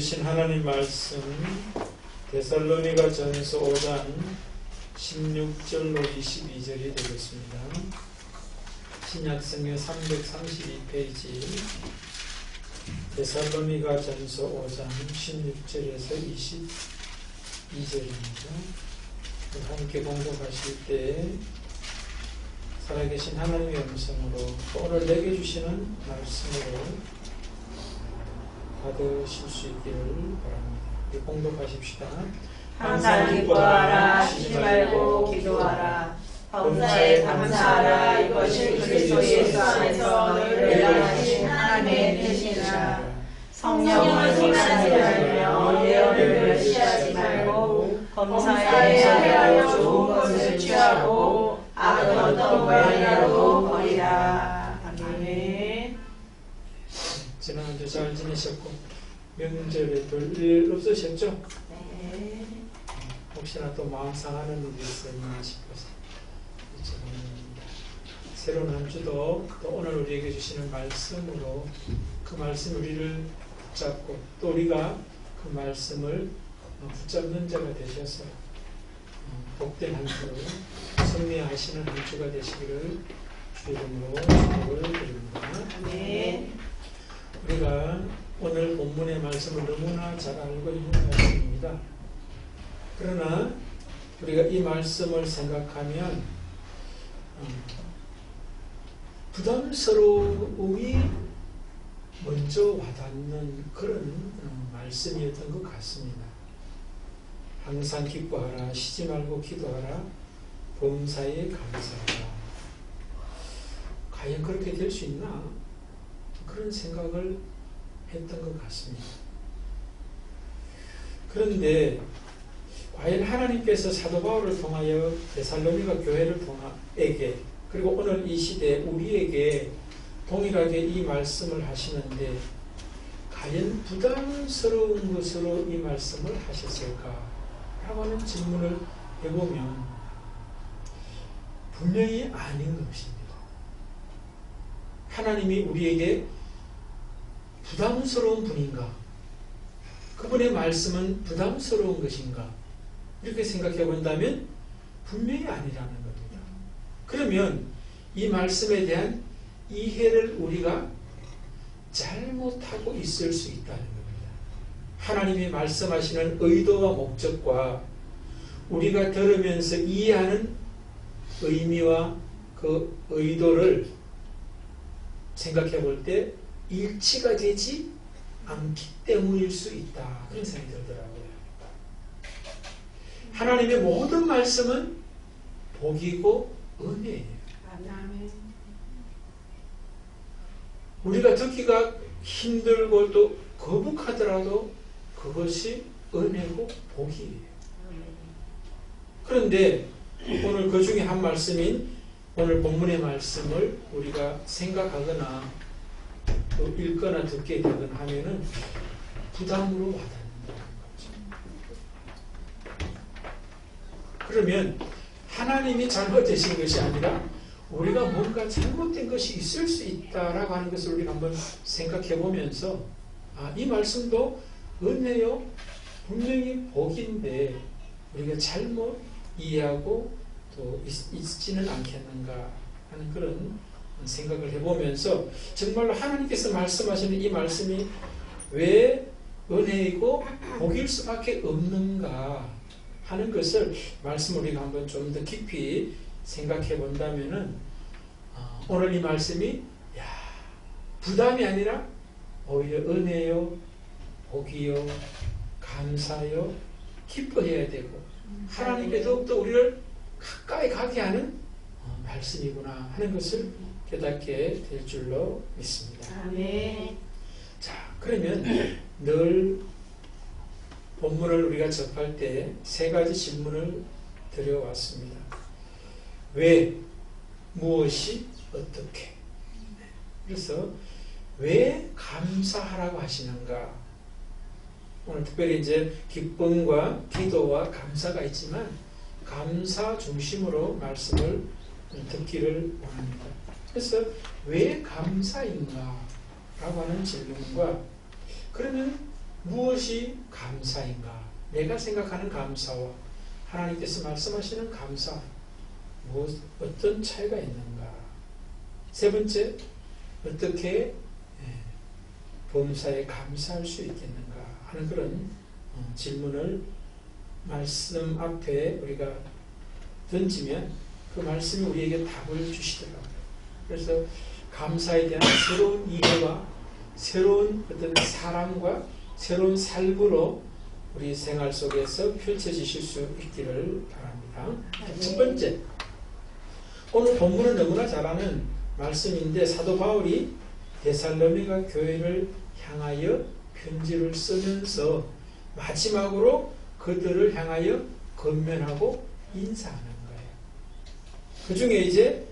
주신 하나님 말씀 데살로니가 전서 5장 16절로 22절이 되겠습니다. 신약성경 332페이지 데살로니가 전서 5장 16절에서 22절입니다. 함께 공독하실 때 살아계신 하나님의 음성으로 오늘 내게 주시는 말씀으로 받으실 수 있기를 바랍니다. 우리 공독하십시다. 항상 기뻐하라, 쉬지 말고 기도하라. 범사에 감사하라. 이것이 그리스도 예수 안에서 너희를 낳으신 하나님의 뜻이라. 성령을 소란하지 말며 예언을 멸시하지 말고 범사에 하여 좋은 것을 취하고 악은 어떤 모양이라도 버리라. 아멘. 지난 한 주 잘 지내셨고 명절에 별일 없으셨죠? 네. 혹시나 또 마음 상하는 일이 있었나 싶어서 죄송합니다. 새로운 한 주도 또 오늘 우리에게 주시는 말씀으로 그 말씀 우리를 붙잡고 또 우리가 그 말씀을 붙잡는 자가 되셔서 복된 한 주, 승리하시는 한 주가 되시기를 주 이름으로 축복을 드립니다. 아멘. 우리가 오늘 본문의 말씀을 너무나 잘 알고 있는 말씀입니다. 그러나 우리가 이 말씀을 생각하면 부담스러움이 먼저 와닿는 그런 말씀이었던 것 같습니다. 항상 기뻐하라, 쉬지 말고 기도하라, 범사에 감사하라. 과연 그렇게 될 수 있나? 그런 생각을 했던 것 같습니다. 그런데 과연 하나님께서 사도 바울을 통하여 데살로니가 교회를 통하에게 그리고 오늘 이 시대 우리에게 동일하게 이 말씀을 하시는데 과연 부담스러운 것으로 이 말씀을 하셨을까? 라고 하는 질문을 해보면 분명히 아닌 것입니다. 하나님이 우리에게 부담스러운 분인가? 그분의 말씀은 부담스러운 것인가? 이렇게 생각해 본다면 분명히 아니라는 겁니다. 그러면 이 말씀에 대한 이해를 우리가 잘못하고 있을 수 있다는 겁니다. 하나님이 말씀하시는 의도와 목적과 우리가 들으면서 이해하는 의미와 그 의도를 생각해 볼 때 일치가 되지 않기 때문일 수 있다. 그런 생각이 들더라고요. 하나님의 모든 말씀은 복이고 은혜예요. 아멘. 우리가 듣기가 힘들고 또 거북하더라도 그것이 은혜고 복이에요. 그런데 오늘 그 중에 한 말씀인 오늘 본문의 말씀을 우리가 생각하거나 또 읽거나 듣게 되거나 하면은 부담으로 와닿는다는 거죠. 그러면 하나님이 잘못되신 것이 아니라 우리가 뭔가 잘못된 것이 있을 수 있다라고 하는 것을 우리가 한번 생각해 보면서 이 말씀도 은혜요 분명히 복인데 우리가 잘못 이해하고 또 있지는 않겠는가 하는 그런 생각을 해보면서 정말로 하나님께서 말씀하시는 이 말씀이 왜 은혜이고 복일 수밖에 없는가 하는 것을 말씀을 우리가 한번 좀 더 깊이 생각해 본다면은 오늘 이 말씀이 부담이 아니라 오히려 은혜요, 복이요, 감사요, 기뻐해야 되고 하나님께 더욱더 우리를 가까이 가게 하는 말씀이구나 하는 것을 깨닫게 될 줄로 믿습니다. 아멘. 자, 그러면 늘 본문을 우리가 접할 때 세 가지 질문을 드려왔습니다. 왜, 무엇이, 어떻게. 그래서 왜 감사하라고 하시는가? 오늘 특별히 이제 기쁨과 기도와 감사가 있지만 감사 중심으로 말씀을 듣기를 원합니다. 그래서 왜 감사인가? 라고 하는 질문과 그러면 무엇이 감사인가? 내가 생각하는 감사와 하나님께서 말씀하시는 감사, 어떤 차이가 있는가? 세 번째, 어떻게 범사에 감사할 수 있겠는가 하는 그런 질문을 말씀 앞에 우리가 던지면 그 말씀이 우리에게 답을 주시더라고요. 그래서 감사에 대한 새로운 이해와 새로운 어떤 사랑과 새로운 삶으로 우리 생활 속에서 펼쳐지실 수 있기를 바랍니다. 첫 번째, 오늘 본문은 너무나 잘 아는 말씀인데 사도 바울이 데살로니가 교회를 향하여 편지를 쓰면서 마지막으로 그들을 향하여 건면하고 인사하는 거예요. 그 중에 이제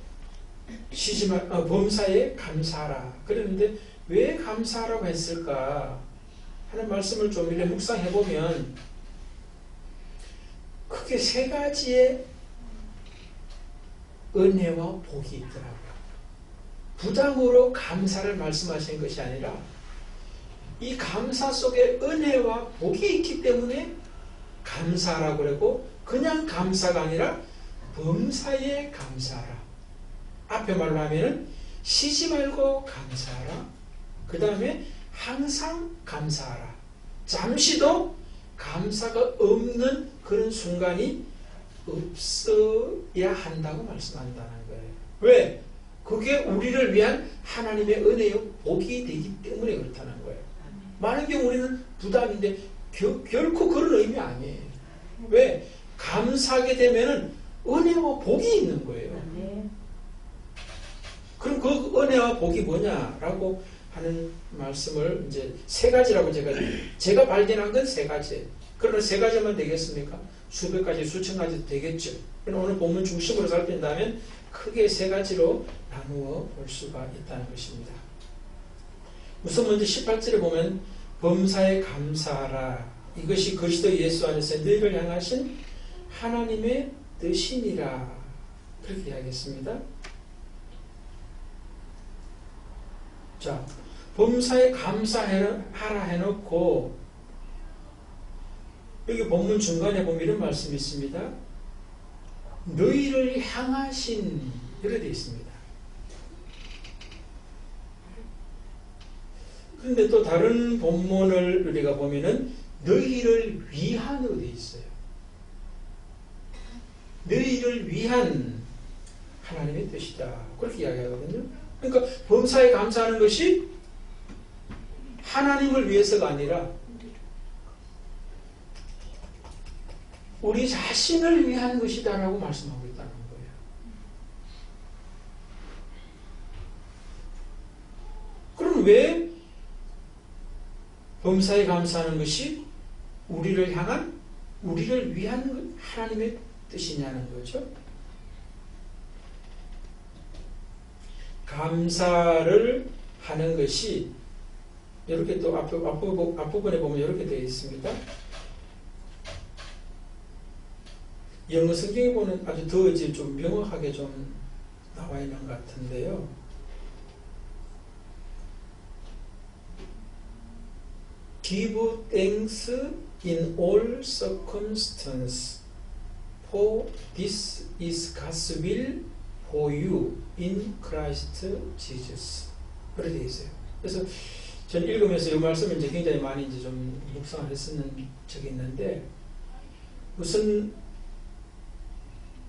범사에 감사하라 그랬는데 왜 감사하라고 했을까 하는 말씀을 좀 이렇게 묵상해 보면 크게 세 가지의 은혜와 복이 있더라고요. 부담으로 감사를 말씀하시는 것이 아니라 이 감사 속에 은혜와 복이 있기 때문에 감사하라고 그러고 그냥 감사가 아니라 범사에 감사하라. 앞에 말로 하면은 쉬지 말고 감사하라. 그 다음에 항상 감사하라. 잠시도 감사가 없는 그런 순간이 없어야 한다고 말씀한다는 거예요. 왜? 그게 우리를 위한 하나님의 은혜요 복이 되기 때문에 그렇다는 거예요. 많은 경우 우리는 부담인데 결코 그런 의미 아니에요. 왜? 감사하게 되면은 은혜와 복이 있는 거예요. 그럼 그 은혜와 복이 뭐냐라고 하는 말씀을 이제 세 가지라고 제가 발견한 건 세 가지. 그러나 세 가지만 되겠습니까? 수백 가지, 수천 가지도 되겠죠. 오늘 본문 중심으로 살핀다면 크게 세 가지로 나누어 볼 수가 있다는 것입니다. 우선 먼저 18절에 보면 범사에 감사하라. 이것이 그리스도 예수 안에서 너희를 향하신 하나님의 뜻이니라. 그렇게 이야기했습니다. 자, 범사에 감사하라 해놓고 여기 본문 중간에 보면 이런 말씀이 있습니다. 너희를 향하신 이렇게 되어 있습니다. 그런데 또 다른 본문을 우리가 보면은 너희를 위한으로 되어 있어요. 너희를 위한 하나님의 뜻이다. 그렇게 이야기하거든요. 그러니까 범사에 감사하는 것이 하나님을 위해서가 아니라 우리 자신을 위한 것이다라고 말씀하고 있다는 거예요. 그럼 왜 범사에 감사하는 것이 우리를 향한, 우리를 위한 하나님의 뜻이냐는 거죠. 감사를 하는 것이 이렇게 또 앞부분에 보면 이렇게 되어 있습니다. 영어 성경에 보면 아주 더 이제 좀 명확하게 좀 나와 있는 것 같은데요. Give thanks in all circumstances, for this is God's will for you in Christ Jesus. 그렇게 되어 있어요. 그래서 저는 읽으면서 이 말씀을 이제 굉장히 많이 이제 좀 묵상을 했었는 적이 있는데, 우선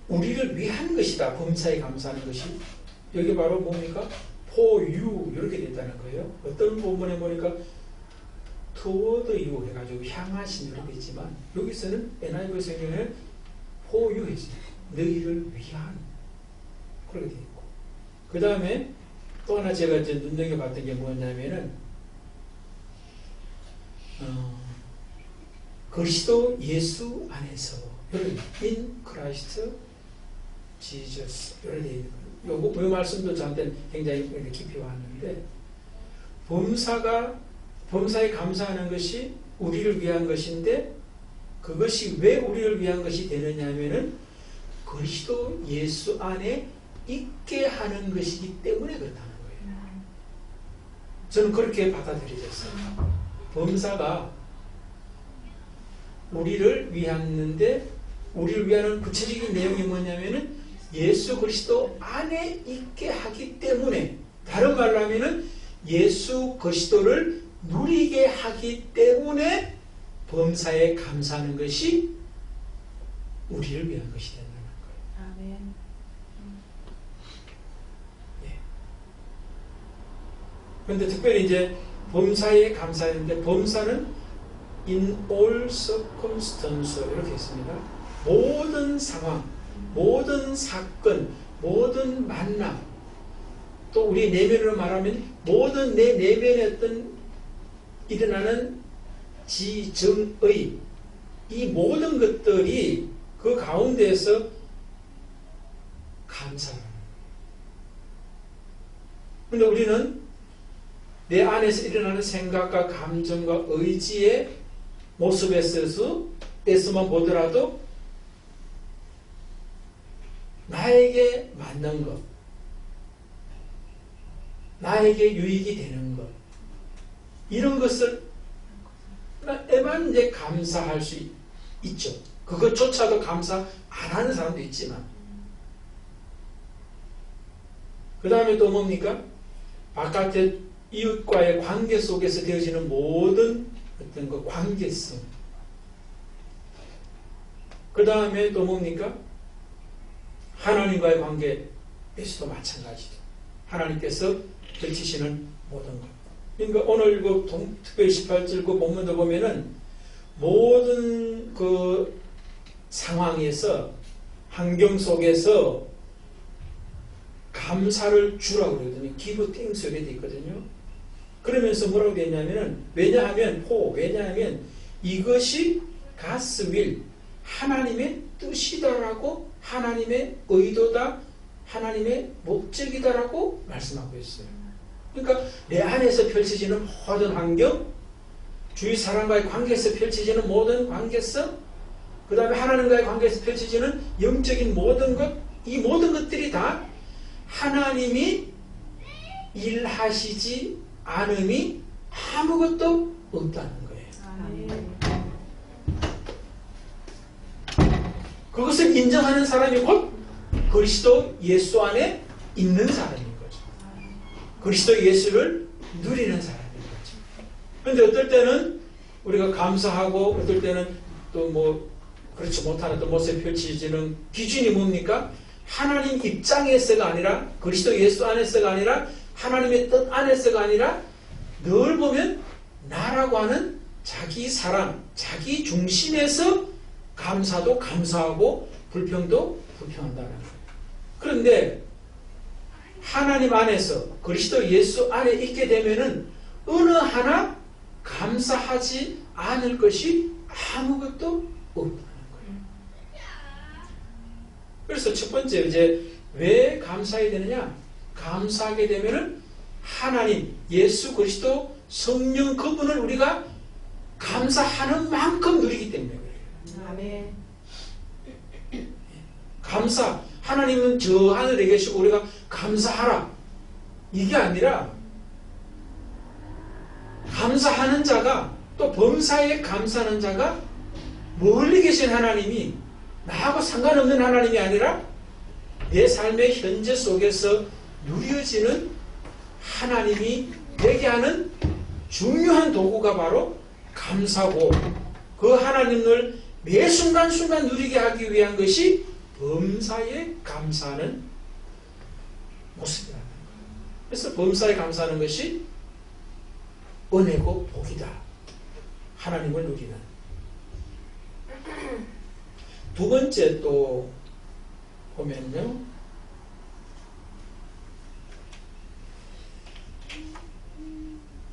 우리를 위한 것이다. 범사에 감사하는 것이. 여기 바로 뭡니까? For you 이렇게 됐다는 거예요. 어떤 본문에 보니까 toward you 해가지고 향하신 이렇게 있지만 여기서는 NIV 성경에는 for you 했어요. 너희를 위한 그렇게 되어 있고, 그 다음에 또 하나 제가 이제 눈여겨봤던 게 뭐냐면은 그리스도 예수 안에서 in Christ Jesus 이렇게 되어 있는 거예요. 이 말씀도 저한테는 굉장히 깊이 왔는데, 범사에 감사하는 것이 우리를 위한 것인데 그것이 왜 우리를 위한 것이 되느냐 하면은 그리스도 예수 안에 있게 하는 것이기 때문에 그렇다는 거예요. 저는 그렇게 받아들여졌어요. 범사가 우리를 위하는데 우리를 위하는 구체적인 내용이 뭐냐면은 예수 그리스도 안에 있게 하기 때문에, 다른 말로 하면은 예수 그리스도를 누리게 하기 때문에 범사에 감사하는 것이 우리를 위한 것이 된다는 거예요. 아멘. 그런데 특별히 이제 범사에 감사했는데, 범사는 in all circumstances 이렇게 있습니다. 모든 상황, 모든 사건, 모든 만남, 또 우리 내면으로 말하면 모든 내 내면에 어떤 일어나는 지정의 이 모든 것들이 그 가운데에서 감사를 합니다. 그런데 우리는 내 안에서 일어나는 생각과 감정과 의지의 모습에서만 보더라도 나에게 맞는 것, 나에게 유익이 되는 것, 이런 것을 에만 이제 감사할 수 있죠. 그것조차도 감사 안 하는 사람도 있지만, 그 다음에 또 뭡니까? 바깥의 이웃과의 관계 속에서 되어지는 모든 어떤 그 관계성. 그 다음에 또 뭡니까? 하나님과의 관계에서도 마찬가지죠. 하나님께서 펼치시는 모든 것. 그러니까 오늘 그 특별히 18절 그 본문도 보면은 모든 그 상황에서, 환경 속에서 감사를 주라고 그러거든요. give thanks 이렇게 돼 있거든요. 그러면서 뭐라고 되어 있냐면은, 왜냐하면 이것이 God's will, 하나님의 뜻이다라고, 하나님의 의도다, 하나님의 목적이다라고 말씀하고 있어요. 그러니까 내 안에서 펼쳐지는 모든 환경, 주위 사람과의 관계에서 펼쳐지는 모든 관계성, 그 다음에 하나님과의 관계에서 펼쳐지는 영적인 모든 것, 이 모든 것들이 다 하나님이 일하시지 않음이 아무것도 없다는 거예요. 아멘. 그것을 인정하는 사람이 곧 그리스도 예수 안에 있는 사람인 거죠. 그리스도 예수를 누리는 사람인 거죠. 그런데 어떨 때는 우리가 감사하고, 어떨 때는 또 뭐 그렇지 못하는 또 모습에 펼쳐지는 기준이 뭡니까? 하나님 입장에서가 아니라, 그리스도 예수 안에서가 아니라, 하나님의 뜻 안에서가 아니라, 늘 보면 나라고 하는 자기 사랑, 자기 중심에서 감사도 감사하고 불평도 불평한다는 거예요. 그런데 하나님 안에서, 그리스도 예수 안에 있게 되면은 어느 하나 감사하지 않을 것이 아무것도 없다는 거예요. 그래서 첫 번째, 이제 왜 감사해야 되느냐? 감사하게 되면은 하나님, 예수 그리스도, 성령 그분을 우리가 감사하는 만큼 누리기 때문에 그래요. 아멘. 감사, 하나님은 저 하늘에 계시고 우리가 감사하라, 이게 아니라 감사하는 자가, 또 범사에 감사하는 자가 멀리 계신 하나님이, 나하고 상관없는 하나님이 아니라 내 삶의 현재 속에서 누려지는 하나님이 되게 하는 중요한 도구가 바로 감사고, 그 하나님을 매 순간순간 누리게 하기 위한 것이 범사에 감사하는 모습이라는 거예요. 그래서 범사에 감사하는 것이 은혜고 복이다. 하나님을 누리는. 두 번째 또 보면요,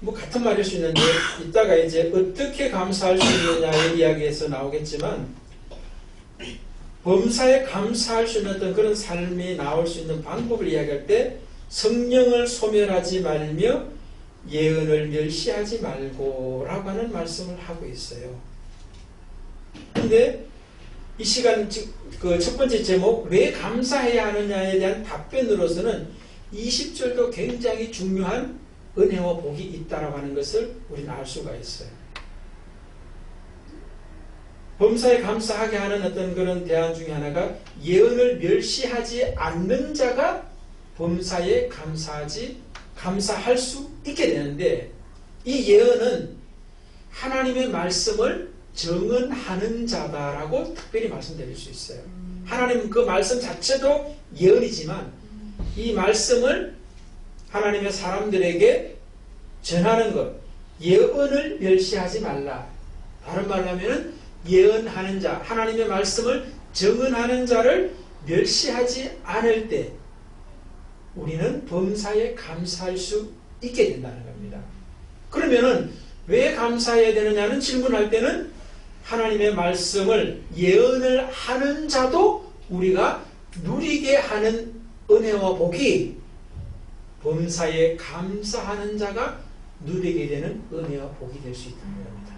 뭐 같은 말일 수 있는데, 이따가 이제 어떻게 감사할 수 있느냐의 이야기에서 나오겠지만, 범사에 감사할 수 있는 어떤 그런 삶이 나올 수 있는 방법을 이야기할 때, 성령을 소멸하지 말며 예언을 멸시하지 말고 라고 하는 말씀을 하고 있어요. 그런데 이 시간 그 첫 번째 제목, 왜 감사해야 하느냐에 대한 답변으로서는 20절도 굉장히 중요한 은혜와 복이 있다라고 하는 것을 우리는 알 수가 있어요. 범사에 감사하게 하는 어떤 그런 대안 중에 하나가 예언을 멸시하지 않는 자가 범사에 감사할 수 있게 되는데, 이 예언은 하나님의 말씀을 정언하는 자다라고 특별히 말씀드릴 수 있어요. 하나님은 그 말씀 자체도 예언이지만 이 말씀을 하나님의 사람들에게 전하는 것, 예언을 멸시하지 말라. 다른 말로 하면 예언하는 자, 하나님의 말씀을 정언하는 자를 멸시하지 않을 때 우리는 범사에 감사할 수 있게 된다는 겁니다. 그러면은 왜 감사해야 되느냐는 질문할 때는 하나님의 말씀을 예언을 하는 자도 우리가 누리게 하는 은혜와 복이 범사에 감사하는 자가 누리게 되는 은혜와 복이 될 수 있다는 겁니다.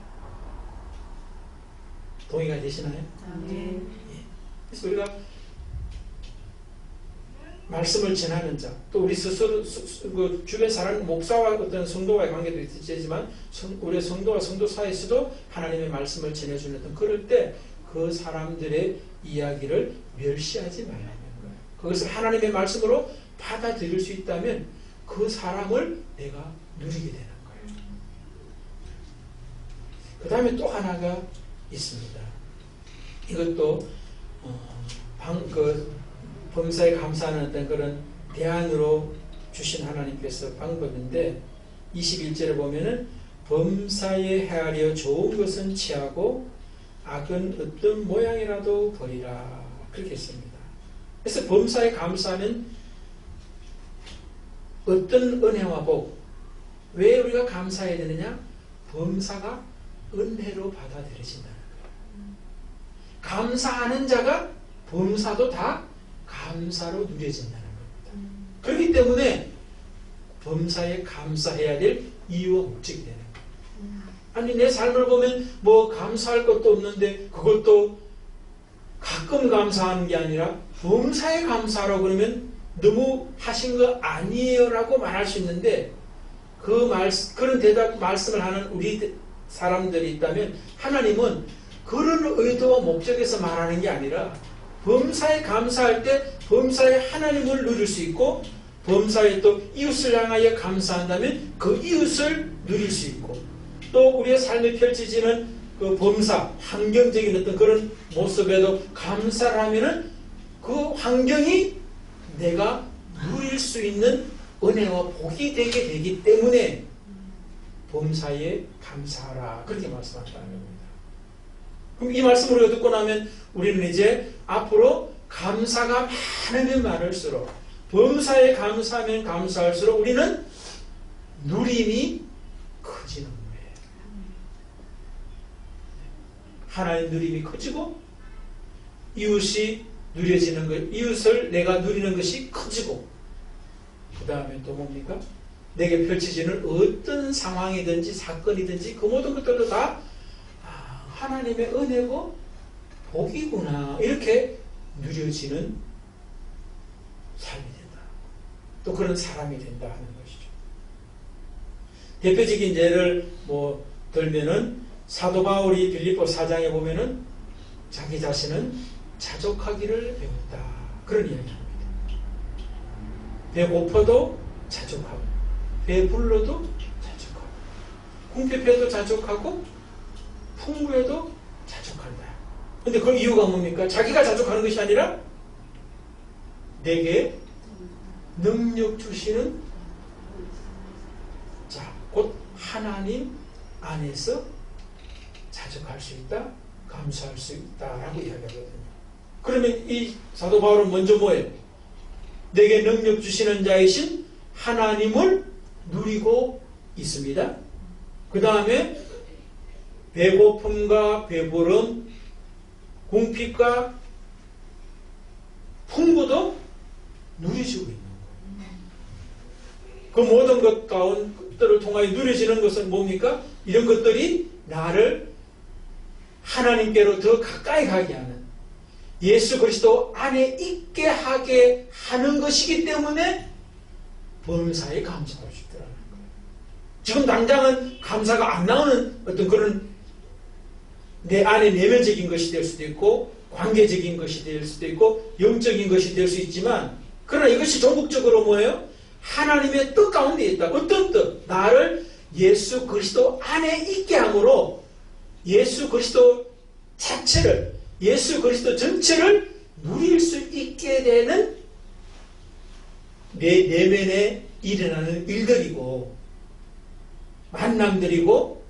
동의가 되시나요? 아멘. 그래서 우리가 말씀을 전하는 자, 또 우리 스스로 그 주변 사람, 목사와 어떤 성도와의 관계도 있지만 우리 성도와 성도 사이에서도 하나님의 말씀을 전해주는 어떤 그럴 때 그 사람들의 이야기를 멸시하지 말라는 거예요. 그것을 하나님의 말씀으로 받아들일 수 있다면 그 사람을 내가 누리게 되는 거예요. 그 다음에 또 하나가 있습니다. 이것도 범사에 감사하는 어떤 그런 대안으로 주신 하나님께서 방법인데, 21절에 보면은 범사에 헤아려 좋은 것은 취하고 악은 어떤 모양이라도 버리라, 그렇게 했습니다. 그래서 범사에 감사하면 어떤 은혜와 복, 왜 우리가 감사해야 되느냐? 범사가 은혜로 받아들여진다는 거예요. 감사하는 자가 범사도 다 감사로 누려진다는 겁니다. 그렇기 때문에 범사에 감사해야 될 이유와 목적이 되는 거예요. 아니, 내 삶을 보면 뭐 감사할 것도 없는데 그것도 가끔 감사하는 게 아니라 범사에 감사하라고 그러면 너무 하신 거 아니에요 라고 말할 수 있는데, 그런 말씀을 하는 우리 사람들이 있다면 하나님은 그런 의도와 목적에서 말하는 게 아니라 범사에 감사할 때 범사에 하나님을 누릴 수 있고, 범사에 또 이웃을 향하여 감사한다면 그 이웃을 누릴 수 있고, 또 우리의 삶에 펼쳐지는 그 범사, 환경적인 어떤 그런 모습에도 감사를 하면은 그 환경이 내가 누릴 수 있는 은혜와 복이 되게 되기 때문에 범사에 감사하라, 그렇게 말씀한다는 겁니다. 그럼 이 말씀을 우리가 듣고 나면 우리는 이제 앞으로 감사가 많으면 많을수록, 범사에 감사하면 감사할수록 우리는 누림이 커지는 거예요. 하나의 누림이 커지고 이웃이 누려지는 것, 이웃을 내가 누리는 것이 커지고, 그 다음에 또 뭡니까? 내게 펼쳐지는 어떤 상황이든지 사건이든지 그 모든 것들도 다 하나님의 은혜고 복이구나, 이렇게 누려지는 삶이 된다. 또 그런 사람이 된다 하는 것이죠. 대표적인 예를 들면은 사도 바울이 빌립보 4장에 보면은 자기 자신은 자족하기를 배웠다, 그런 이야기입니다. 배고파도 자족하고, 배불러도 자족하고, 궁핍해도 자족하고, 풍부해도 자족한다. 근데 그 이유가 뭡니까? 자기가 자족하는 것이 아니라 내게 능력 주시는 자, 곧 하나님 안에서 자족할 수 있다, 감사할 수 있다라고 이야기하거든요. 그러면 이 사도 바울은 먼저 뭐예요? 내게 능력 주시는 자이신 하나님을 누리고 있습니다. 그 다음에 배고픔과 배부름, 궁핍과 풍부도 누리시고 있는 거예요. 그 모든 것 가운데를 통하여 누려지는 것은 뭡니까? 이런 것들이 나를 하나님께로 더 가까이 가게 하는, 예수 그리스도 안에 있게 하게 하는 것이기 때문에 범사에 감사할 수 있다는 거예요. 지금 당장은 감사가 안 나오는 어떤 그런 내 안에 내면적인 것이 될 수도 있고 관계적인 것이 될 수도 있고 영적인 것이 될 수 있지만 그러나 이것이 전국적으로 뭐예요? 하나님의 뜻 가운데 있다. 어떤 뜻? 나를 예수 그리스도 안에 있게 함으로 예수 그리스도 자체를 예수 그리스도 전체를 누릴 수 있게 되는 내 내면에 일어나는 일들이고 만남들이고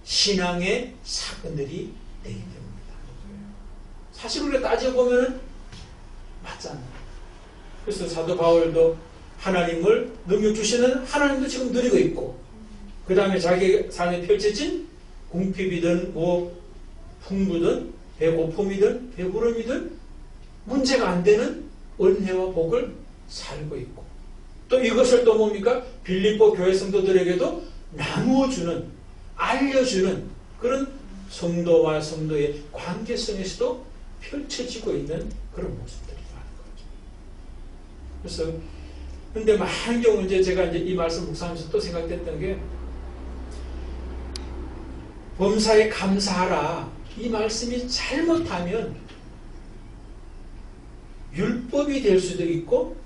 신앙의 사건들이 되기 때문이다. 사실 우리가 따져보면 맞잖아요. 그래서 사도 바울도 하나님을 능력 주시는 하나님도 지금 누리고 있고 그 다음에 자기 삶에 펼쳐진 궁핍이든 뭐 풍부든 배고픔이든 배부름이든 문제가 안 되는 은혜와 복을 살고 있고 또 이것을 또 뭡니까? 빌립보 교회 성도들에게도 나누어주는 알려주는 그런 성도와 성도의 관계성에서도 펼쳐지고 있는 그런 모습들이라는 거죠. 그래서 근데 많은 경우 이제 제가 이제 이 말씀 묵상하면서 또 생각됐던 게 범사에 감사하라 이 말씀이 잘못하면 율법이 될 수도 있고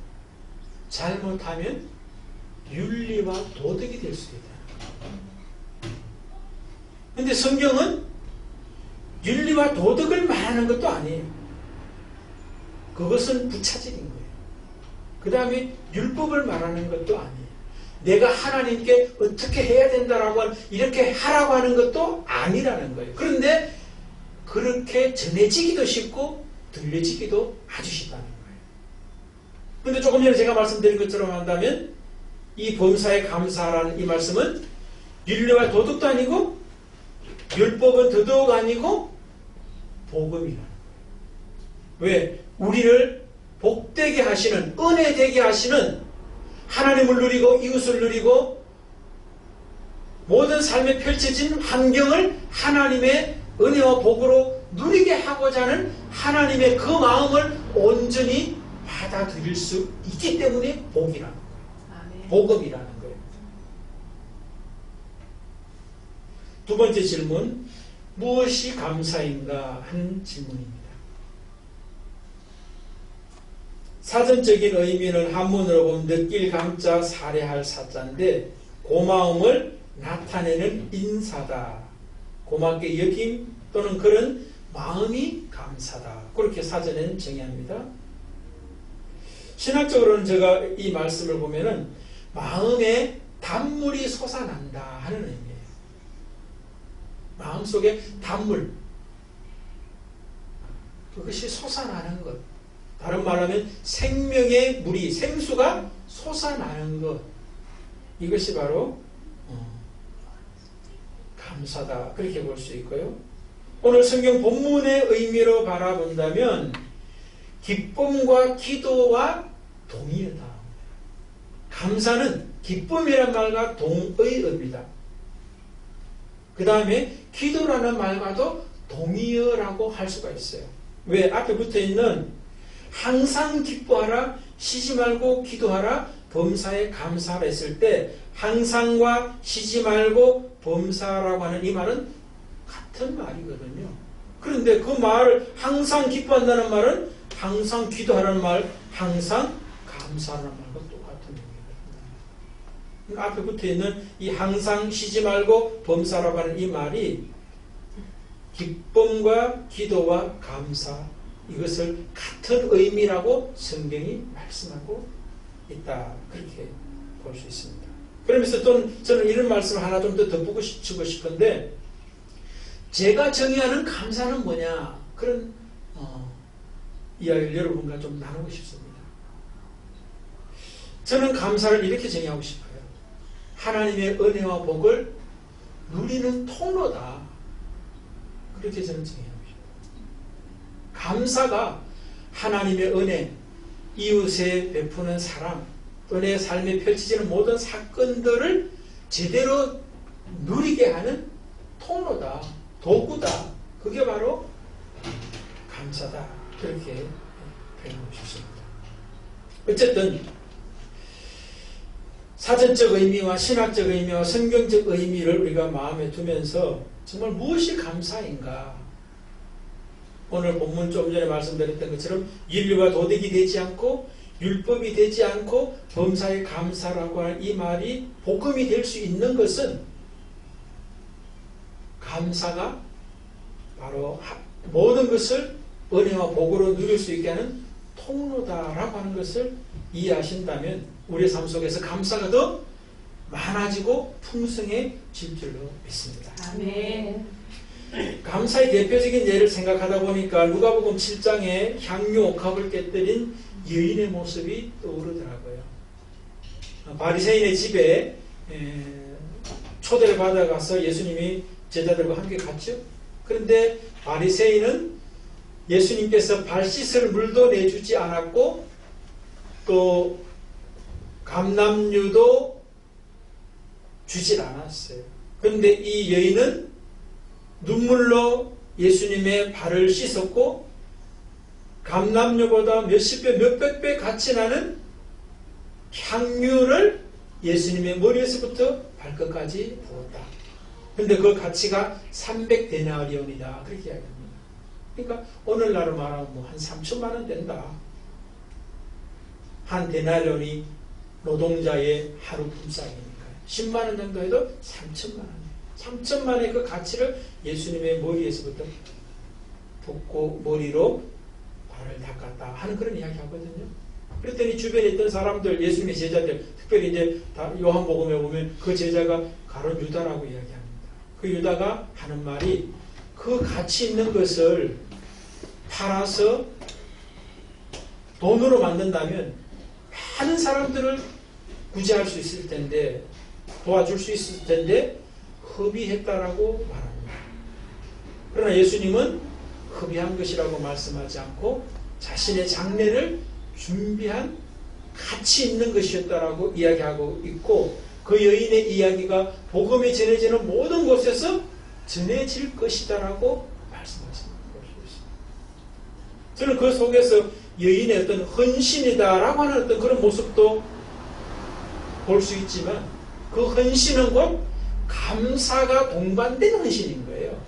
잘못하면 윤리와 도덕이 될 수도 있다. 그런데 성경은 윤리와 도덕을 말하는 것도 아니에요. 그것은 부차적인 거예요. 그 다음에 율법을 말하는 것도 아니에요. 내가 하나님께 어떻게 해야 된다라고 하는 이렇게 하라고 하는 것도 아니라는 거예요. 그런데 그렇게 전해지기도 쉽고 들려지기도 아주 쉽다는 거예요. 그런데 조금 전에 제가 말씀드린 것처럼 한다면 이 범사에 감사하라는 이 말씀은 윤리와 도덕도 아니고 율법은 더더욱 아니고 복음이라는 거예요. 왜? 우리를 복되게 하시는 은혜되게 하시는 하나님을 누리고 이웃을 누리고 모든 삶에 펼쳐진 환경을 하나님의 은혜와 복으로 누리게 하고자 하는 하나님의 그 마음을 온전히 받아들일 수 있기 때문에 복이라는 거예요. 아멘. 복음이라는 거예요. 두 번째 질문, 무엇이 감사인가 하는 질문입니다. 사전적인 의미는 한문으로 보면 느낄 감자 살해할 사자인데 고마움을 나타내는 인사다. 고맙게 여김 또는 그런 마음이 감사다. 그렇게 사전에는 정의합니다. 신학적으로는 제가 이 말씀을 보면은 마음에 단물이 솟아난다 하는 의미예요. 마음속에 단물 그것이 솟아나는 것. 다른 말하면 생명의 물이 생수가 솟아나는 것. 이것이 바로 감사다. 그렇게 볼 수 있고요. 오늘 성경 본문의 의미로 바라본다면 기쁨과 기도와 동의어다. 감사는 기쁨이란 말과 동의어입니다. 그 다음에 기도라는 말과도 동의어라고 할 수가 있어요. 왜? 앞에 붙어있는 항상 기뻐하라, 쉬지 말고 기도하라, 범사에 감사하라 했을 때 항상과 쉬지 말고 범사라고 하는 이 말은 같은 말이거든요. 그런데 그 말을 항상 기뻐한다는 말은 항상 기도하라는 말, 항상 감사하라는 말과 똑같은 의미거든요. 앞에 붙어있는 이 항상 쉬지 말고 범사라고 하는 이 말이 기쁨과 기도와 감사 이것을 같은 의미라고 성경이 말씀하고 있다. 그렇게 볼 수 있습니다. 그러면서 또 저는 이런 말씀을 하나 좀 더 덧붙이고 싶은데 제가 정의하는 감사는 뭐냐 그런 이야기를 여러분과 좀 나누고 싶습니다. 저는 감사를 이렇게 정의하고 싶어요. 하나님의 은혜와 복을 누리는 통로다. 그렇게 저는 정의합니다. 감사가 하나님의 은혜, 이웃에 베푸는 사랑, 또 내 삶에 펼쳐지는 모든 사건들을 제대로 누리게 하는 통로다, 도구다. 그게 바로 감사다. 그렇게 표현하고 싶습니다. 어쨌든 사전적 의미와 신학적 의미와 성경적 의미를 우리가 마음에 두면서 정말 무엇이 감사인가? 오늘 본문 좀 전에 말씀드렸던 것처럼 윤리와 도덕이 되지 않고 율법이 되지 않고 범사에 감사라고 하는 이 말이 복음이 될 수 있는 것은 감사가 바로 모든 것을 은혜와 복으로 누릴 수 있게 하는 통로다라고 하는 것을 이해하신다면 우리의 삶 속에서 감사가 더 많아지고 풍성해질 줄로 믿습니다. 아멘. 감사의 대표적인 예를 생각하다 보니까 누가복음 7장에 향유 옥합을 깨뜨린 여인의 모습이 떠오르더라고요. 바리새인의 집에 초대를 받아가서 예수님이 제자들과 함께 갔죠. 그런데 바리새인은 예수님께서 발 씻을 물도 내주지 않았고 또 감람유도 주질 않았어요. 그런데 이 여인은 눈물로 예수님의 발을 씻었고 감람유보다 몇십 배, 몇백 배 가치 나는 향유를 예수님의 머리에서부터 발끝까지 부었다. 그런데 그 가치가 300데나리온이다. 그렇게 이야기합니다. 그러니까 오늘날로 말하면 뭐 한 3천만 원 된다. 한 데나리온이 노동자의 하루 품삯이니까 10만 원 정도 해도 3천만 원. 3천만 원의 그 가치를 예수님의 머리에서부터 붓고 머리로 발을 닦았다 하는 그런 이야기 하거든요. 그랬더니 주변에 있던 사람들, 예수님의 제자들, 특별히 이제 요한복음에 보면 그 제자가 가룟 유다라고 이야기합니다. 그 유다가 하는 말이 그 가치 있는 것을 팔아서 돈으로 만든다면 많은 사람들을 구제할 수 있을 텐데, 도와줄 수 있을 텐데 허비했다라고 말합니다. 그러나 예수님은 허비한 것이라고 말씀하지 않고 자신의 장례를 준비한 가치 있는 것이었다라고 이야기하고 있고, 그 여인의 이야기가 복음이 전해지는 모든 곳에서 전해질 것이다라고 말씀하시는 것이었습니다. 저는 그 속에서 여인의 어떤 헌신이다라고 하는 어떤 그런 모습도 볼 수 있지만, 그 헌신은 곧 감사가 동반된 헌신인 거예요.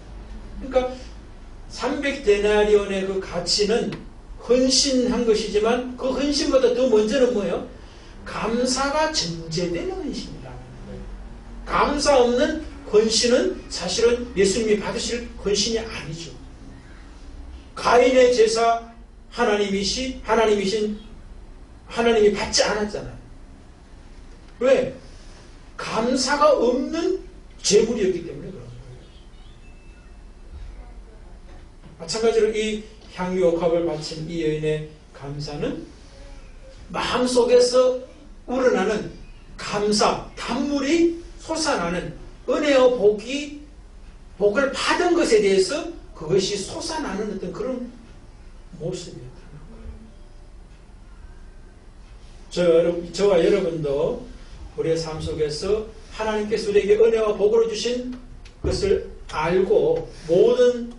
그러니까 300데나리온의 그 가치는 헌신한 것이지만 그 헌신보다 더 먼저는 뭐예요? 감사가 전제되는 헌신이라는 거예요. 감사 없는 헌신은 사실은 예수님이 받으실 헌신이 아니죠. 가인의 제사 하나님이 받지 않았잖아요. 왜? 감사가 없는 제물이었기 때문에 그런 거예요. 마찬가지로 이 향유옥합을 바친 이 여인의 감사는 마음속에서 우러나는 감사, 단물이 솟아나는 은혜와 복을 받은 것에 대해서 그것이 솟아나는 어떤 그런 모습이었다는 거예요. 저와 여러분도 우리의 삶 속에서 하나님께서 우리에게 은혜와 복을 주신 것을 알고 모든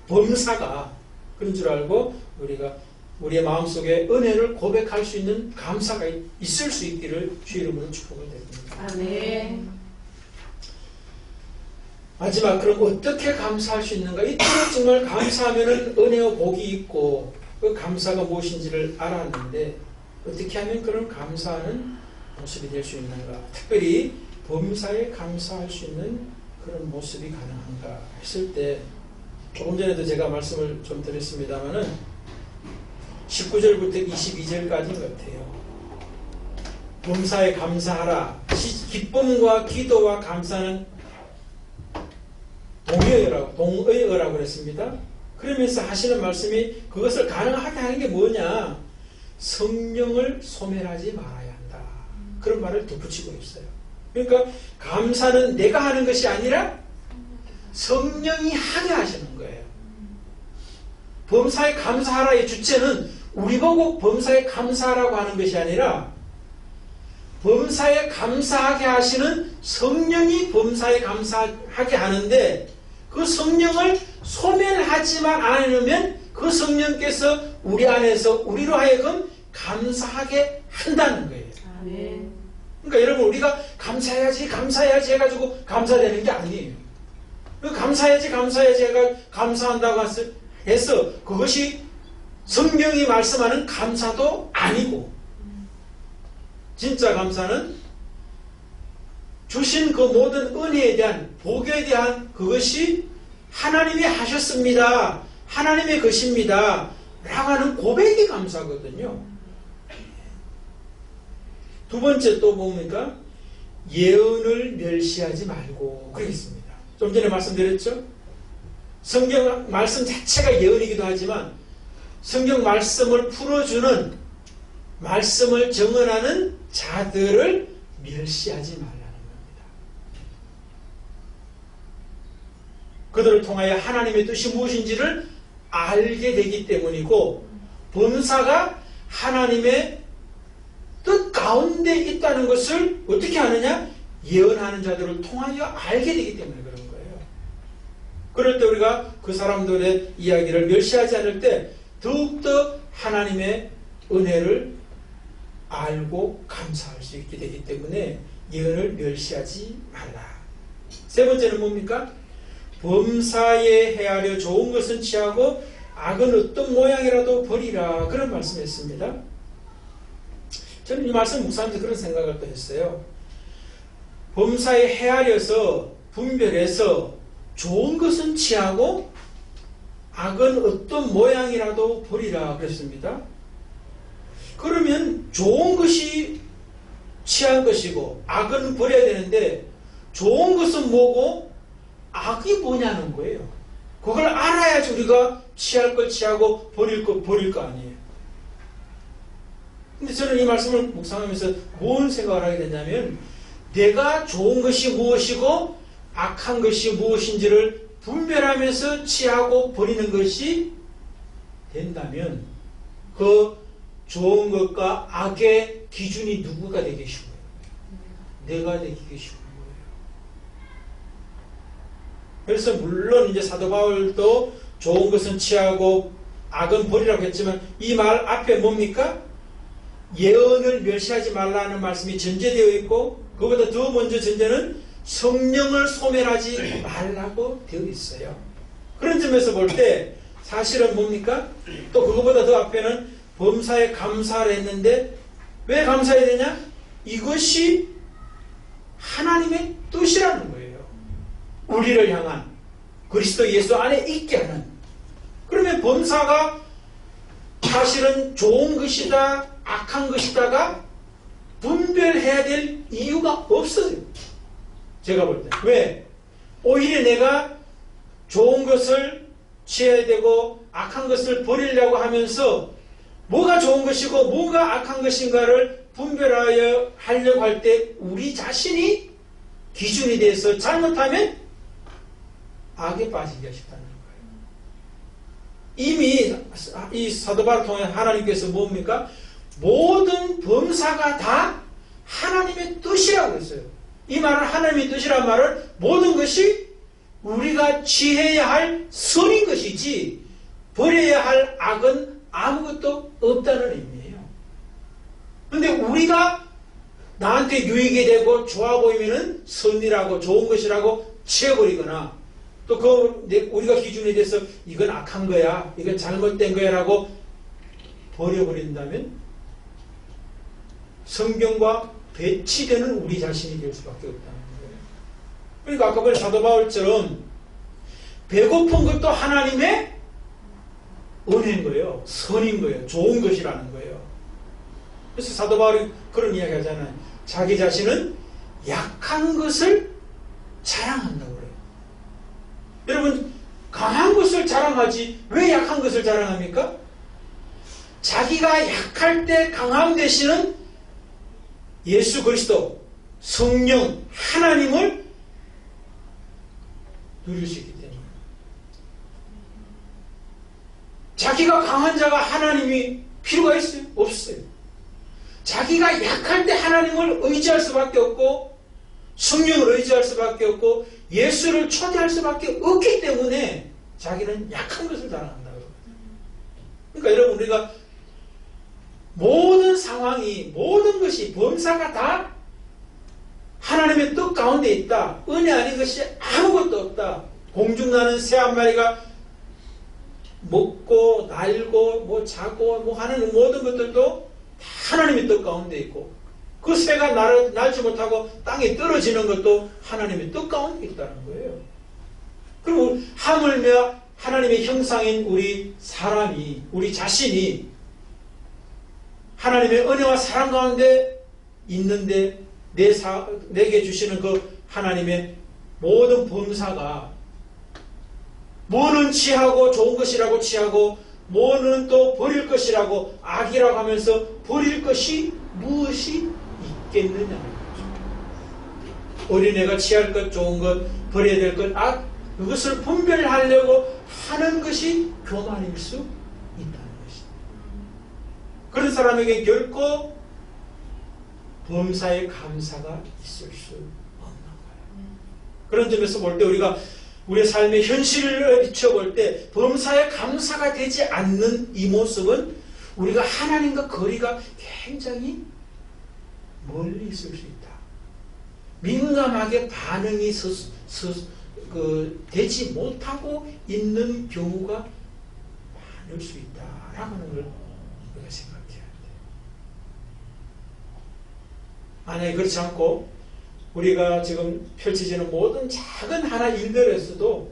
범사가 그런 줄 알고 우리가 우리의 마음속에 은혜를 고백할 수 있는 감사가 있을 수 있기를 주 이름으로 축복을 드립니다. 아멘. 마지막, 그럼 어떻게 감사할 수 있는가? 이토록 정말 감사하면 은혜와 복이 있고 그 감사가 무엇인지를 알았는데 어떻게 하면 그런 감사하는 모습이 될 수 있는가? 특별히 범사에 감사할 수 있는 그런 모습이 가능한가 했을 때, 조금 전에도 제가 말씀을 좀 드렸습니다마는 19절부터 22절까지인 것 같아요. 범사에 감사하라. 기쁨과 기도와 감사는 동의어라고 그랬습니다. 그러면서 하시는 말씀이 그것을 가능하게 하는 게 뭐냐? 성령을 소멸하지 말아야 한다. 그런 말을 덧붙이고 있어요. 그러니까 감사는 내가 하는 것이 아니라 성령이 하게 하시는 거예요. 범사에 감사하라의 주체는 우리 보고 범사에 감사하라고 하는 것이 아니라 범사에 감사하게 하시는 성령이 범사에 감사하게 하는데, 그 성령을 소멸하지만 않으면 그 성령께서 우리 안에서 우리로 하여금 감사하게 한다는 거예요. 아멘. 그러니까 여러분, 우리가 감사해야지 해가지고 감사되는 게 아니에요. 감사해야지 해가 감사한다고 해서 그것이 성경이 말씀하는 감사도 아니고, 진짜 감사는 주신 그 모든 은혜에 대한, 복에 대한 그것이 하나님이 하셨습니다, 하나님의 것입니다 라고 하는 고백이 감사거든요. 두 번째 또 뭡니까? 예언을 멸시하지 말고 그러겠습니다. 좀 전에 말씀드렸죠? 성경 말씀 자체가 예언이기도 하지만 성경 말씀을 풀어주는, 말씀을 정언하는 자들을 멸시하지 말라는 겁니다. 그들을 통하여 하나님의 뜻이 무엇인지를 알게 되기 때문이고, 범사가 하나님의 뜻 가운데 있다는 것을 어떻게 하느냐? 예언하는 자들을 통하여 알게 되기 때문에 그런 거예요. 그럴 때 우리가 그 사람들의 이야기를 멸시하지 않을 때 더욱더 하나님의 은혜를 알고 감사할 수 있게 되기 때문에 예언을 멸시하지 말라. 세 번째는 뭡니까? 범사에 헤아려 좋은 것은 취하고 악은 어떤 모양이라도 버리라. 그런 말씀했습니다. 저는 이 말씀 묵상하면서 그런 생각을 또 했어요. 범사에 헤아려서 분별해서 좋은 것은 취하고 악은 어떤 모양이라도 버리라 그랬습니다. 그러면 좋은 것이 취한 것이고 악은 버려야 되는데, 좋은 것은 뭐고 악이 뭐냐는 거예요. 그걸 알아야지 우리가 취할 걸 취하고 버릴 거 아니에요. 근데 저는 이 말씀을 묵상하면서 뭔 생각을 하게 됐냐면, 내가 좋은 것이 무엇이고 악한 것이 무엇인지를 분별하면서 취하고 버리는 것이 된다면 그 좋은 것과 악의 기준이 누구가 되기 쉬워요? 내가 되기 쉬운 거예요. 그래서 물론 이제 사도 바울도 좋은 것은 취하고 악은 버리라고 했지만 이 말 앞에 뭡니까? 예언을 멸시하지 말라는 말씀이 전제되어 있고, 그보다 더 먼저 전제는 성령을 소멸하지 말라고 되어 있어요. 그런 점에서 볼 때 사실은 뭡니까? 또 그거보다 더 앞에는 범사에 감사를 했는데, 왜 감사해야 되냐? 이것이 하나님의 뜻이라는 거예요. 우리를 향한, 그리스도 예수 안에 있게 하는. 그러면 범사가 사실은 좋은 것이다 악한 것이다가 분별해야 될 이유가 없어요. 제가 볼 때. 왜? 오히려 내가 좋은 것을 취해야 되고 악한 것을 버리려고 하면서 뭐가 좋은 것이고 뭐가 악한 것인가를 분별하여 하려고 할 때 우리 자신이 기준이 돼서 잘못하면 악에 빠지기가 쉽다는 거예요. 이미 이 사도 바울을 통해 하나님께서 뭡니까? 모든 범사가 다 하나님의 뜻이라고 했어요. 이 말은 하나님의 뜻이란 말은 모든 것이 우리가 취해야 할 선인 것이지 버려야 할 악은 아무것도 없다는 의미예요. 그런데 우리가 나한테 유익이 되고 좋아 보이면은 선이라고 좋은 것이라고 취해버리거나 또 우리가 기준에 대해서 이건 악한 거야, 이건 잘못된 거야 라고 버려버린다면 성경과 배치되는 우리 자신이 될 수밖에 없다는 거예요. 그러니까 아까 본 사도 바울처럼 배고픈 것도 하나님의 은혜인 거예요. 선인 거예요. 좋은 것이라는 거예요. 그래서 사도 바울이 그런 이야기 하잖아요. 자기 자신은 약한 것을 자랑한다고 그래요. 여러분, 강한 것을 자랑하지 왜 약한 것을 자랑합니까? 자기가 약할 때 강함 되시는 예수 그리스도, 성령, 하나님을 누릴 수 있기 때문에. 자기가 강한 자가 하나님이 필요가 있어요? 없어요. 자기가 약할 때 하나님을 의지할 수밖에 없고 성령을 의지할 수밖에 없고 예수를 초대할 수밖에 없기 때문에 자기는 약한 것을 자랑한다고. 그러니까 여러분, 우리가 모든 상황이, 모든 것이, 범사가 다 하나님의 뜻 가운데 있다. 은혜 아닌 것이 아무것도 없다. 공중나는 새 한 마리가 먹고 날고 뭐 자고 뭐 하는 모든 것들도 다 하나님의 뜻 가운데 있고, 그 새가 날지 못하고 땅에 떨어지는 것도 하나님의 뜻 가운데 있다는 거예요. 그리고 하물며 하나님의 형상인 우리 사람이, 우리 자신이 하나님의 은혜와 사랑 가운데 있는데 내게 주시는 그 하나님의 모든 범사가, 뭐는 취하고 좋은 것이라고 취하고, 뭐는 또 버릴 것이라고 악이라고 하면서 버릴 것이 무엇이 있겠느냐는 거죠. 어린애가 취할 것, 좋은 것, 버려야 될 것, 악, 그것을 분별하려고 하는 것이 교만일 수 있다는 것입니다. 그런 사람에게 결코 범사의 감사가 있을 수 없는 거예요. 그런 점에서 볼 때 우리가 우리의 삶의 현실을 비춰볼 때 범사에 감사가 되지 않는 이 모습은 우리가 하나님과 거리가 굉장히 멀리 있을 수 있다. 민감하게 반응이 되지 못하고 있는 경우가 많을 수 있다라고 하는 걸 우리가 생각해야 돼요. 만약에 그렇지 않고 우리가 지금 펼쳐지는 모든 작은 하나 일들에서도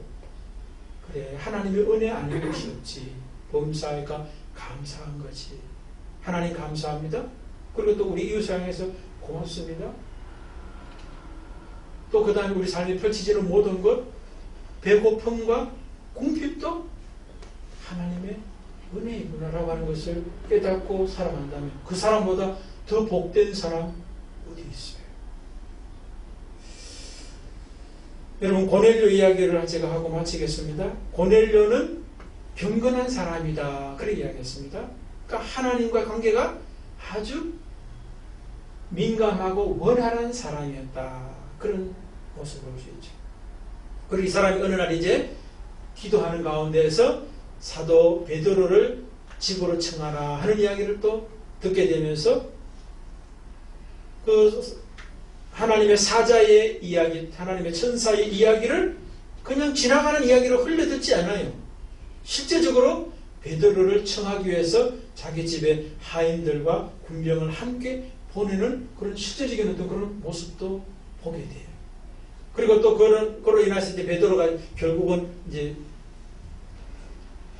그래, 하나님의 은혜 아닌 것이 없지. 범사가 감사한 거지. 하나님 감사합니다. 그리고 또 우리 이웃을 향해서 고맙습니다. 또 그 다음에 우리 삶에 펼쳐지는 모든 것, 배고픔과 궁핍도 하나님의 은혜이구나라고 하는 것을 깨닫고 살아간다면 그 사람보다 더 복된 사람 어디 있어요? 여러분, 고넬료 이야기를 제가 하고 마치겠습니다. 고넬료는 경건한 사람이다, 그렇게 이야기했습니다. 그러니까 하나님과 관계가 아주 민감하고 원활한 사람이었다, 그런 모습을 볼 수 있죠. 그리고 이 사람이 어느 날 이제 기도하는 가운데에서 사도 베드로를 집으로 청하라 하는 이야기를 또 듣게 되면서 그 하나님의 사자의 이야기, 하나님의 천사의 이야기를 그냥 지나가는 이야기로 흘려듣지 않아요. 실제적으로 베드로를 청하기 위해서 자기 집에 하인들과 군병을 함께 보내는 그런 실제적인 어떤 그런 모습도 보게 돼요. 그리고 또 그로 인해서 이제 베드로가 결국은 이제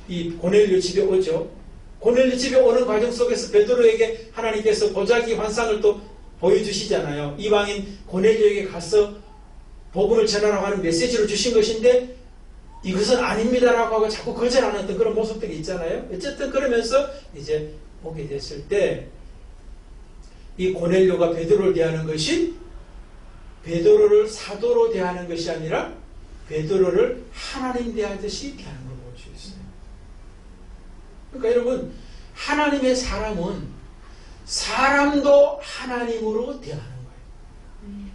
이 고넬료 집에 오죠. 고넬료 집에 오는 과정 속에서 베드로에게 하나님께서 보자기 환상을 또 보여주시잖아요. 이방인 고넬료에게 가서 복음을 전하라고 하는 메시지를 주신 것인데 이것은 아닙니다라고 하고 자꾸 거절하는 어떤 그런 모습들이 있잖아요. 어쨌든 그러면서 이제 오게 됐을 때 이 고넬료가 베드로를 대하는 것이 베드로를 사도로 대하는 것이 아니라 베드로를 하나님 대하듯이 대하는 걸 볼 수 있어요. 그러니까 여러분, 하나님의 사람은 사람도 하나님으로 대하는 거예요.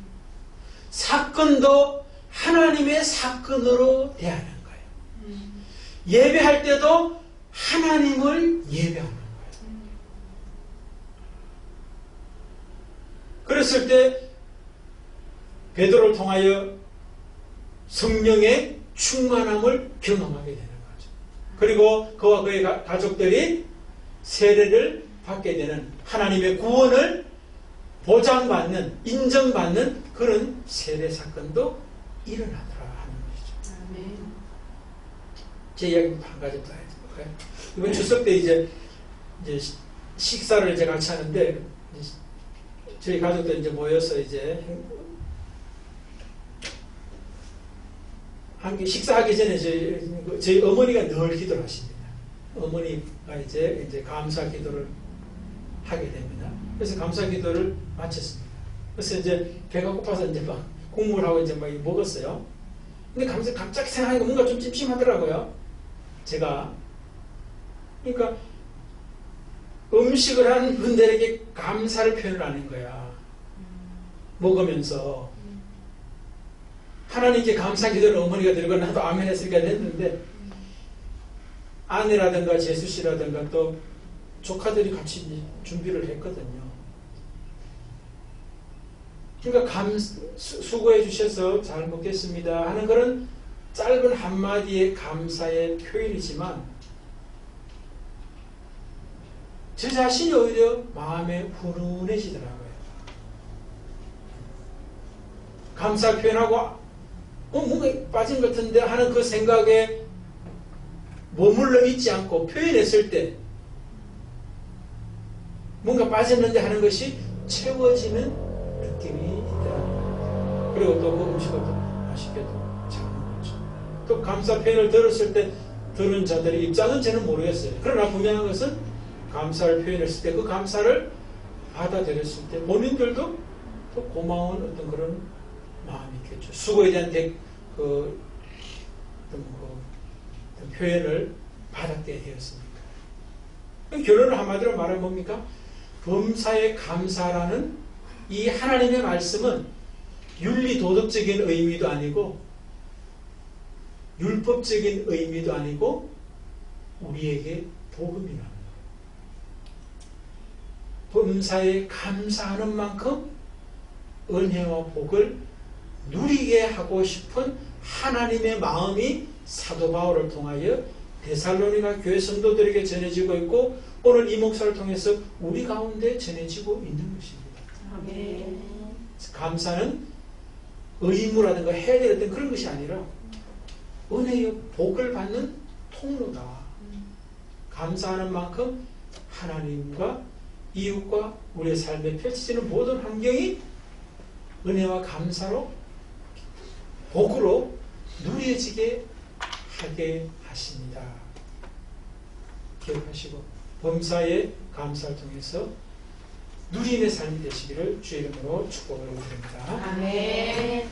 사건도 하나님의 사건으로 대하는 거예요. 예배할 때도 하나님을 예배하는 거예요. 그랬을 때 베드로를 통하여 성령의 충만함을 경험하게 되는 거죠. 그리고 그와 그의 가족들이 세례를 받게 되는, 하나님의 구원을 보장받는, 인정받는 그런 세례 사건도 일어나더라 하는 것이죠. 아멘. 제 이야기 한 가지 더 해볼까요? 이번 추석 때 이제 식사를 이제 같이 하는데 저희 가족들 이제 모여서 이제 식사하기 전에 저희 어머니가 늘 기도를 하십니다. 어머니가 이제 감사 기도를 하게 됩니다. 그래서 감사 기도를 마쳤습니다. 그래서 이제 배가 고파서 이제 막 국물하고 이제 막 먹었어요. 근데 갑자기 생각하니까 뭔가 좀 찜찜하더라고요. 제가. 그러니까 음식을 한 분들에게 감사를 표현을 하는 거야. 먹으면서. 하나님께 감사 기도를 어머니가 드리고 나도 아멘 했으니까 됐는데 아내라든가 제수씨라든가 또 조카들이 같이 준비를 했거든요. 그러니까 수고해 주셔서 잘 먹겠습니다 하는 그런 짧은 한마디의 감사의 표현이지만 저 자신이 오히려 마음에 훈훈해지더라고요. 감사 표현하고 뭔가 빠진 것 같은데 하는 그 생각에 머물러 있지 않고 표현했을 때 뭔가 빠졌는데 하는 것이 채워지는 느낌이 있더라고요. 그리고 또 그 음식을 또 맛있게도 잘 먹었죠. 또 감사 표현을 들었을 때 들은 자들의 입장은 저는 모르겠어요. 그러나 분명한 것은 감사를 표현했을 때 그 감사를 받아들였을 때 본인들도 또 고마운 어떤 그런 마음이 있겠죠. 수고에 대한 어떤 표현을 받았게 되었습니다. 결론을 한마디로 말하면 뭡니까? 범사에 감사라는 이 하나님의 말씀은 윤리 도덕적인 의미도 아니고 율법적인 의미도 아니고 우리에게 복음이라는 거예요. 범사에 감사하는 만큼 은혜와 복을 누리게 하고 싶은 하나님의 마음이 사도 바울을 통하여 데살로니가 교회 성도들에게 전해지고 있고 오늘 이 목사를 통해서 우리 가운데 전해지고 있는 것입니다. 아멘. 감사는 의무라든가 해야 될 어떤 그런 것이 아니라 은혜의 복을 받는 통로다. 감사하는 만큼 하나님과 이웃과 우리의 삶에 펼쳐지는 모든 환경이 은혜와 감사로 복으로 누려지게 하게 하십니다. 기억하시고 범사의 감사를 통해서 누림의 삶이 되시기를 주의 이름으로 축복을 드립니다. 아멘.